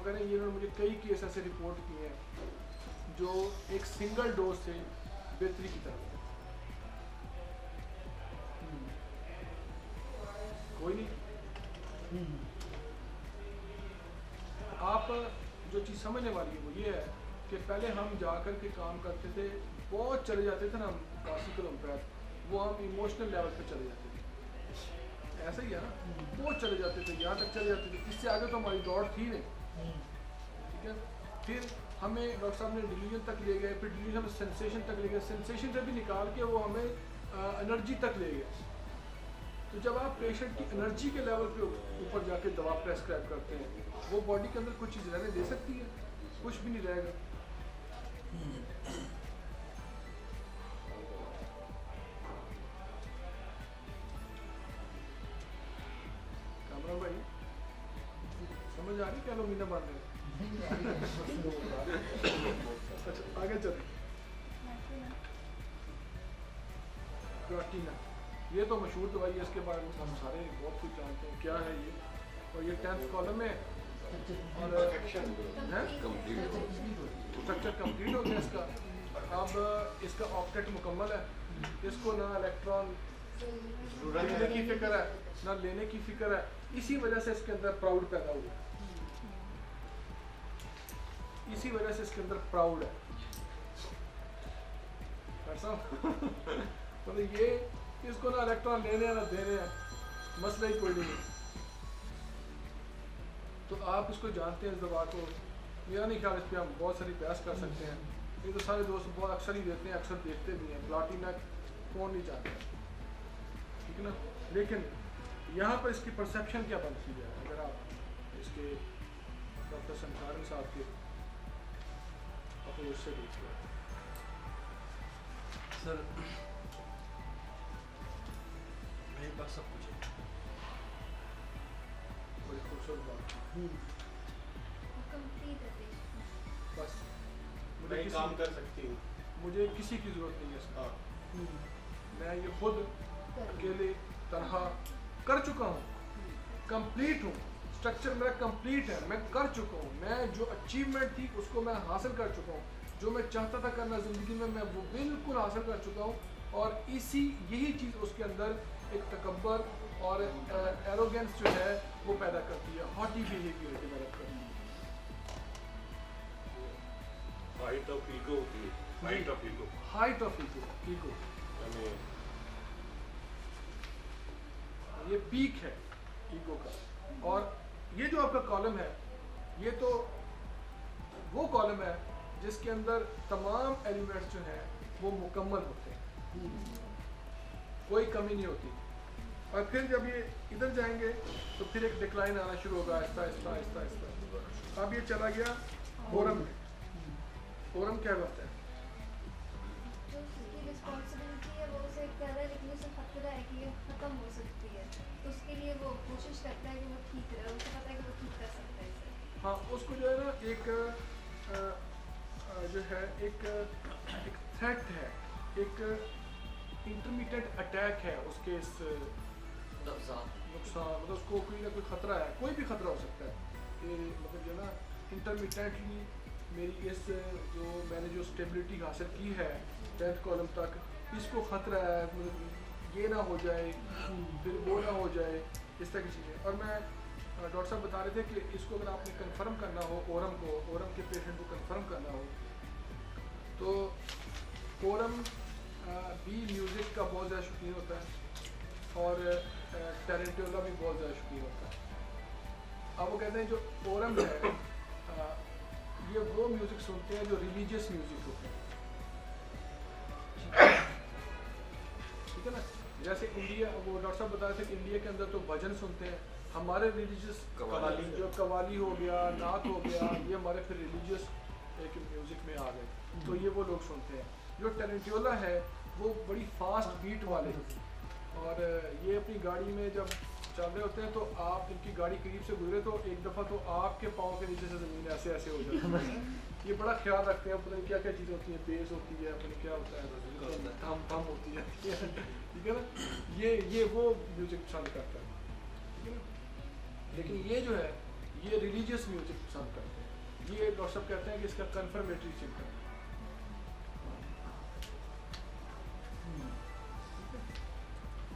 करें, ये उन्होंने मुझे कई केस ऐसे रिपोर्ट किए हैं जो एक सिंगल डोज से बेहतरी की तरफ है। कोई नहीं, आप जो चीज़ समझने वाली है वो ये है कि पहले हम जाकर के काम करते थे, बहुत चले जाते थे ना हम क्लासिकल होम्योपैथ, वो हम इमोशनल लेवल पे चले जाते थे, ऐसा ही है ना, बहुत चले जाते थे, यहाँ तक चले जाते थे, इससे आगे तो हमारी दौड़ थी नहीं, ठीक है। फिर हमें डॉक्टर साहब ने डिलीजन तक ले गए, फिर डिलीजन में सेंसेशन तक ले गए, सेंसेशन से भी निकाल के वो हमें एनर्जी तक ले गए। तो जब आप पेशेंट की एनर्जी के लेवल पे ऊपर जाके दवा प्रेस्क्राइब करते हैं, वो बॉडी के अंदर कुछ चीज़ रहने दे सकती है, कुछ भी नहीं रहेगा। कामरान भाई समझ आ रही क्या लोग मीना बांध रहे हैं? अच्छा आगे चलें। प्लाटिना, ये तो मशहूर दवाई है, इसके बारे में हम सारे बहुत कुछ जानते हैं क्या है ये, और ये 10th कॉलम है और स्ट्रक्चर कंप्लीट हो गया इसका। अब इसका ऑक्टेट मुकम्मल है, इसको ना इलेक्ट्रॉन लेने की फिक्र है ना लेने की फिक्र है, इसी वजह से इसके अंदर प्राउड पैदा हुआ, इसी वजह से इसके अंदर प्राउड है। मतलब ये इसको ना इलेक्ट्रॉन लेने हैं ना देने हैं, मसला ही कोई नहीं है। तो आप इसको जानते हैं इस दवा को, मेरा नहीं ख्याल इस पर हम बहुत सारी बहस कर सकते हैं, ये तो सारे दोस्त बहुत अक्सर ही देते हैं, अक्सर देखते भी हैं, प्लाटिना कौन नहीं जानता, ठीक है ना। लेकिन यहाँ पर इसकी परसेप्शन क्या बनती है, अगर आप इसके डॉक्टर संसारन साहब के अप्रोच से देखते हैं। सर मेरे पास सब कुछ है, बड़ी खूबसूरत बात, बस मैं काम कर सकती हूँ, मुझे किसी की ज़रूरत नहीं है इसका, मैं ये खुद अकेले तनहा कर चुका हूँ, कंप्लीट हूँ, स्ट्रक्चर मेरा कंप्लीट है, मैं कर चुका हूँ, मैं जो अचीवमेंट थी उसको मैं हासिल कर चुका हूँ, जो मैं चाहता था करना ज़िंदगी में मैं वो बिल्कुल हासिल कर चुका हूँ। और यही चीज़ उसके अंदर एक तकब्बर और एरोगेंस जो है वो पैदा करती है, हॉटी बिहेवियर डेवलप करती है। हाइट ऑफ ईगो होती है, height of ego, height of ego, ego यानी ये पीक है ईगो का। और ये जो आपका कॉलम है, ये तो वो कॉलम है जिसके अंदर तमाम एलिमेंट्स जो हैं वो मुकम्मल होते हैं, कोई कमी नहीं होती। और फिर जब ये इधर जाएंगे तो फिर एक डिक्लाइन आना शुरू होगा, आहिस्ता आहिस्ता आहिस्ता आहिस्ता। अब ये चला गया फोरम में, फोरम क्या करता है, जो उसकी रिस्पॉन्सिबिलिटी है वो उसे कर रहा है, लेकिन उसे खतरा है कि ये खत्म हो सकती है, तो उसके लिए वो कोशिश करता है कि वो ठीक रहे, उसे पता है कि वो ठीक कर सकता है इसे। हाँ उसको जो है ना एक जो है एक थ्रेट है, एक इंटरमीडिएट अटैक है उसके इस नुकसान, मतलब उसको कोई ना कोई ख़तरा है, कोई भी ख़तरा हो सकता है कि मतलब जो है ना इंटरमीडिएटली मेरी इस जो मैंने जो स्टेबिलिटी हासिल की है 10th कॉलम तक, इसको ख़तरा है, मतलब ये ना हो जाए फिर वो ना हो जाए, इस तरह की चीज़ें। और मैं डॉक्टर साहब बता रहे थे कि इसको अगर आपने कंफर्म करना हो, ओरम के पेशेंट को कंफर्म करना हो, तो ओरम भी म्यूज़िक का बहुत ज़्यादा शौकीन होता है और टेरेंटियोला भी बहुत ज़्यादा शौकीन होता है। अब वो कहते हैं जो ओरम है ये वो म्यूज़िक सुनते हैं जो रिलीजियस म्यूज़िक होते हैं, ठीक है ना। जैसे इंडिया, वो डॉक्टर साहब बता रहे थे कि इंडिया के अंदर तो भजन सुनते हैं, हमारे रिलीजियस कवाली, जो कवाली हो गया, नात हो गया, ये हमारे फिर रिलीजियस एक म्यूज़िक में आ गए, तो ये वो लोग सुनते हैं। जो टेरेंटियोला है वो बड़ी फास्ट बीट वाले, और ये अपनी गाड़ी में जब चल रहे होते हैं तो आप इनकी गाड़ी करीब से गुजरे तो एक दफ़ा तो आपके पाँव के नीचे से ज़मीन ऐसे ऐसे हो जाती है। ये बड़ा ख्याल रखते हैं, पता नहीं क्या क्या चीज़ होती है, बेस होती है, पता नहीं क्या होता है, थम होती है, ठीक है ना। ये वो म्यूज़िक पसंद करता है, ठीक है ना। लेकिन ये जो है ये रिलीजियस म्यूज़िक पसंद करते हैं। ये डॉक्टर साहब कहते हैं कि इसका कन्फर्मेटरी सिम्टम।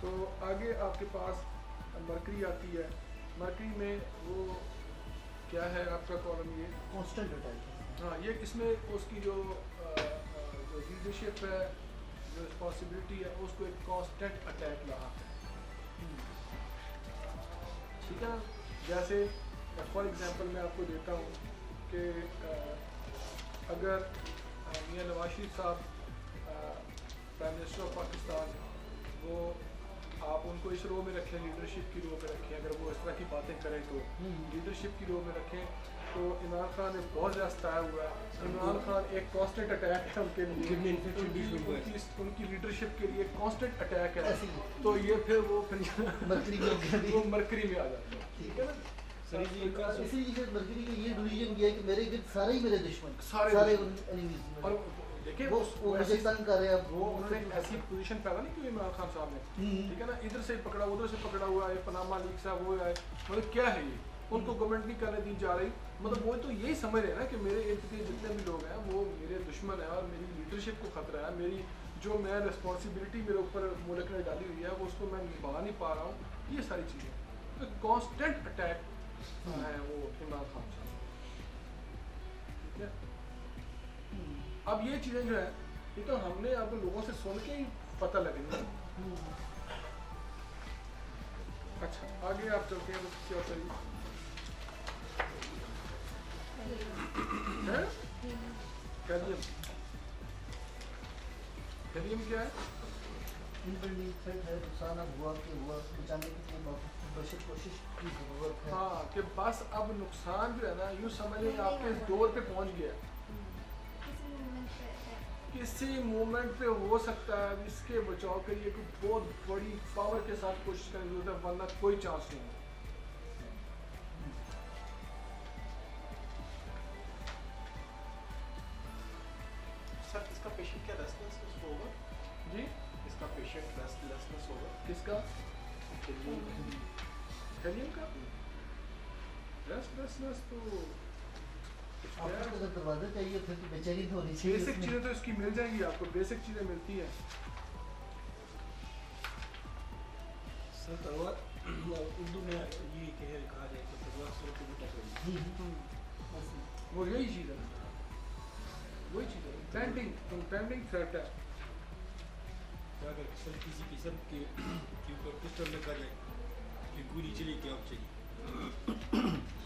तो आगे आपके पास मरकरी आती है। मरकरी में वो क्या है आपका कॉलम, ये कांस्टेंट अटैक है। हाँ, ये इसमें उसकी जो लीडरशिप है, जो रिस्पॉन्सिबिलिटी है, उसको एक कांस्टेंट अटैक रहा है। ठीक है ना। जैसे फॉर एग्जांपल मैं आपको देता हूँ कि अगर मियां नवाज शरीफ साहब प्राइम मिनिस्टर ऑफ पाकिस्तान, वो आप उनको इस रो में रखें, लीडरशिप की रो में रखें, अगर वो इस तरह की बातें करें तो लीडरशिप की रो में रखें। तो इमरान खान ने बहुत ज़्यादा सताया हुआ है। इमरान खान एक कांस्टेंट अटैक है उनके लिए, उनकी लीडरशिप के लिए कांस्टेंट अटैक है। तो ये फिर वो मरकरी में आ जाता है। ठीक है ना। इसीलिए मरकरी का ये डिवीजन किया कि मेरे गिर्द सारे ही मेरे दुश्मन, सारे एनिमीज। और देखिए वो मुझे तंग कर रहे हैं। वो उन्होंने ऐसी पोजीशन पैदा नहीं की इमरान खान साहब ने। ठीक है ना। इधर से पकड़ा, उधर से पकड़ा हुआ है, पनामा लीक साहब वो है, मतलब क्या है ये, उनको गवर्नमेंट नहीं करने दी जा रही। मतलब वो तो यही समझ रहे हैं ना कि मेरे इर्द गिर्द जितने भी लोग हैं वो मेरे दुश्मन है और मेरी लीडरशिप को खतरा है, मेरी जो मैं रिस्पॉन्सिबिलिटी मेरे ऊपर मुल्क ने डाली हुई है वो उसको मैं निभा नहीं पा रहा हूँ। ये सारी चीज़ें तो कॉन्स्टेंट अटैक है वो इमरान खान साहब। ठीक है। अब ये चीज़ें जो है ये तो हमने अब लोगों से सुन के ही पता लगेंगे। अच्छा, आगे आप चलते हैं तो क्या चाहिए है? कैलियम। कैलियम क्या है? नुकसान अब हुआ कि हुआ, बचाने की कोशिश की जरूरत है। हाँ, कि बस अब नुकसान जो है ना, यूँ समझिए आपके डोर पे पहुंच गया, किसी मोमेंट पे हो सकता है। इसके बचाव के लिए कोई बहुत बड़ी पावर के साथ कोशिश करने की जरूरत है, वरना कोई चांस नहीं है। सर इसका पेशेंट क्या रेस्टलेसनेस होगा? जी, इसका पेशेंट रेस्टलेसनेस होगा? किसका? कैलियम का रेस्टलेसनेस तो आपको तो दरवाजा चाहिए, फिर तो बेचैनी तो होनी चाहिए। बेसिक चीज़ें तो इसकी मिल जाएंगी आपको, बेसिक चीज़ें मिलती हैं। सर तलवार उर्दू में ये कहा जाए कि तलवार सर को बेटा करेगी। वो यही चीज़ है ना, वही चीज़ है। इम्पेंडिंग थ्रेट है। क्या अगर सर किसी किस्म के ऊपर पिस्टल लगा जाए कि गोली चली, क्या आप चाहिए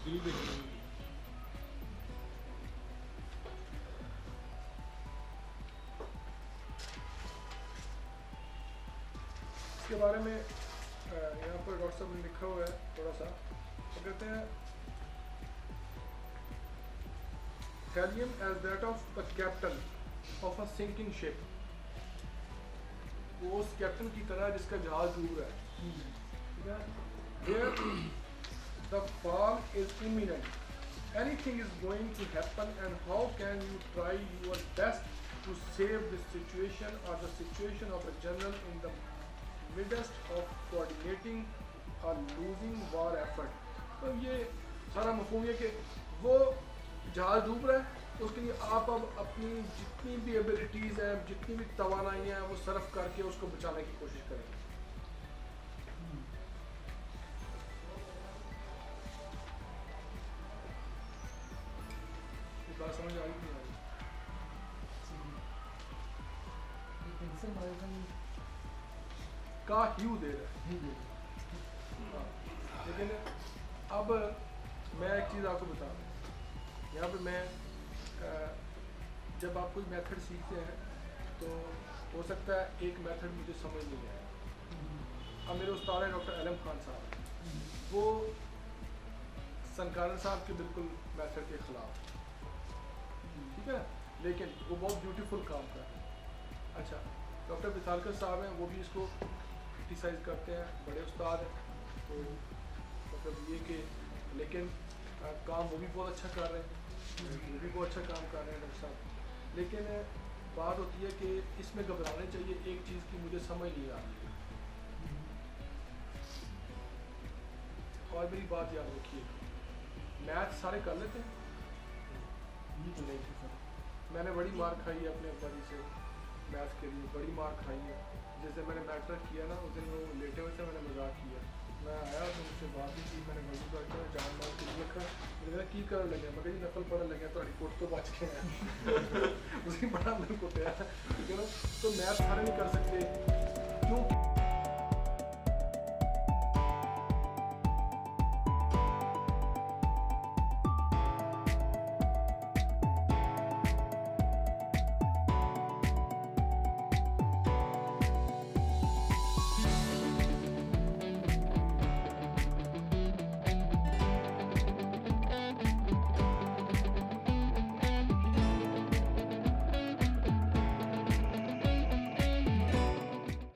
गोली भेजनी? इसके बारे में यहाँ पर डॉक्टर साहब ने लिखा हुआ है थोड़ा सा, तो कहते हैं कैलियम as that of the captain of a sinking ship. वो उस कैप्टन की तरह जिसका जहाज डूब रहा है। ठीक है। Where the fall is imminent, anything is going to happen, and how can you try your best to save this situation or the situation of a general in the midst of coordinating a losing war effort। तो ये सारा मफहूम है कि वो जहाज डूब रहा है, तो उसके लिए आप अब अपनी जितनी भी एबिलिटीज़ हैं, जितनी भी तवानाई हैं, वो सर्फ करके उसको बचाने की कोशिश करें। ये बात समझ आ रही नहीं आ रही? का ह्यू दे रहा है। हाँ, लेकिन अब मैं एक चीज़ आपको बता दूँ, यहाँ पे मैं जब आप कोई मेथड सीखते हैं तो हो सकता है एक मेथड मुझे समझ नहीं आया। अब मेरे उस्ताद हैं डॉक्टर अलम खान साहब, वो सनकारन साहब के बिल्कुल मेथड के ख़िलाफ़। ठीक है, लेकिन वो बहुत ब्यूटीफुल काम कर रहे हैं। अच्छा, डॉक्टर विशालकर साहब हैं, वो भी इसको क्रिटिसाइज़ करते हैं, बड़े उस्ताद हैं, तो मतलब ये कि लेकिन काम वो भी बहुत अच्छा कर रहे हैं, वो भी बहुत अच्छा काम कर रहे हैं डॉक्टर साहब। लेकिन बात होती है कि इसमें घबराने चाहिए एक चीज़ की मुझे समझ नहीं आ रही। और मेरी बात याद रखिए, मैथ सारे कर लेते हैं, नहीं तो सर मैंने बड़ी मार खाई है अपने अब्बा जी से मैथ्स के लिए, बड़ी मार खाई है। जैसे मैंने मैटर किया ना उस दिन वो लेटे हुए थे, मैंने मजाक किया, मैं आया तो मुझसे बात भी की, मैंने वजू करके जान मार के लिखा, मैंने की कर लगे, मैं जी नफल पढ़न लगे तो कोट तो बच गया उसी बड़ा मैंने कुटिया, ठीक है ना। तो मैथ सारे नहीं कर सकते क्यों